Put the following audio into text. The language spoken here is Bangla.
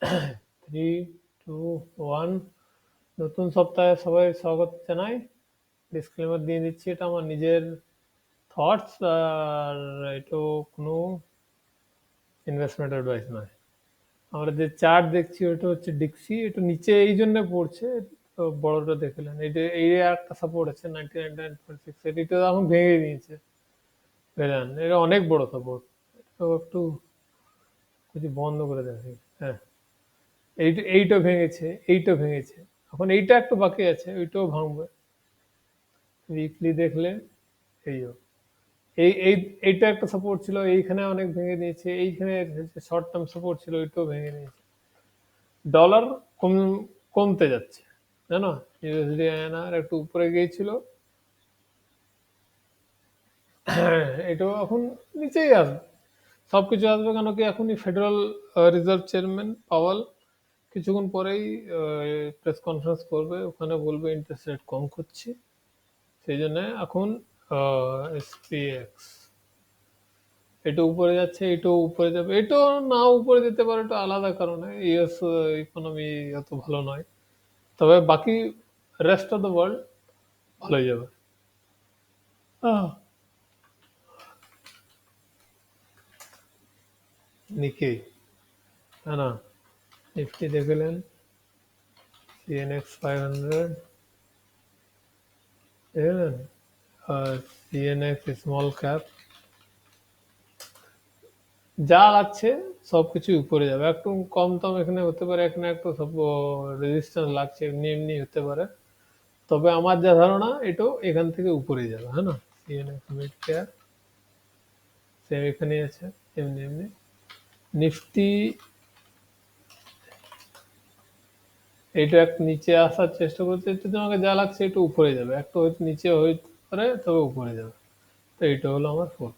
Three, two, one. নতুন সপ্তাহে সবাই স্বাগত জানাই। ডিসক্লেমার দিয়ে দিচ্ছি, এটা আমার নিজের থটস, আর এটাও কোনো ইনভেস্টমেন্ট অ্যাডভাইস নয়। আমরা যে চার্ট দেখছি ওটা হচ্ছে ডিক্সি, এটা নিচে এই জন্য পড়ছে, তো বড়টা দেখলেন, এটা এই একটা সাপোর্ট আছে 99.6, এটা এখন ভেঙে দিয়েছে, বুঝলেন? এটা অনেক বড় সাপোর্ট। তো একটু যদি বন্ধ করে দেখি, হ্যাঁ, এইটা ভেঙেছে, এইটা ভেঙেছে, এখন এইটা একটু বাকি আছে, ওইটাও ভাঙবে। উইকলি দেখলে এই এই এই এইটা একটা সাপোর্ট ছিল, এইখানে অনেক ভেঙে দিয়েছে, এইখানে শর্ট টার্ম সাপোর্ট ছিল, ওইটাও ভেঙে দিয়েছে। ডলার কম কমতে যাচ্ছে, জানো? ইউএসডি আয়নার একটু উপরে গিয়েছিল, এটাও এখন নিচেই আসবে। সবকিছু আসবে কেন কি, এখনই ফেডারেল রিজার্ভ চেয়ারম্যান পাওয়াল কিছুক্ষণ পরেই প্রেস কনফারেন্স করবে, ওখানে বলবে ইন্টারেস্ট রেট কম করছি। সেই জন্য এখন এসপিএক্স এটা উপরে যাচ্ছে, এটাও উপরে যাবে, এটাও না উপরে যেতে পারে, এটা আলাদা কারণে, ইউএস ইকোনমি এত ভালো নয়, তবে বাকি রেস্ট অফ দ্য ওয়ার্ল্ড ভালো যাবে। আহ, নিকেই, হ্যাঁ না, নিফটি দেখলেন, সিএনএক্স 500 দেখলেন, আর সিএনএক্স স্মল ক্যাপ যা লাগছে সবকিছু উপরে যাবে, একটু কম দাম এখানে হতে পারে, এখানে একটু সব রেজিস্ট্যান্স লাগছে, এমনি এমনি হতে পারে, তবে আমার যা ধারণা এটাও এখান থেকে উপরে যাবে, হ্যাঁ না? সিএনএক্স মিড কেয়ার সেম এখানে আছে, এমনি এমনি। নিফটি এইটা একটু নিচে আসার চেষ্টা করছে, একটু আমাকে যা লাগছে একটু উপরে যাবে, একটু হয়তো নিচে হইতে পারে, তবে উপরে যাবে। তো এইটা হলো আমার ফোর।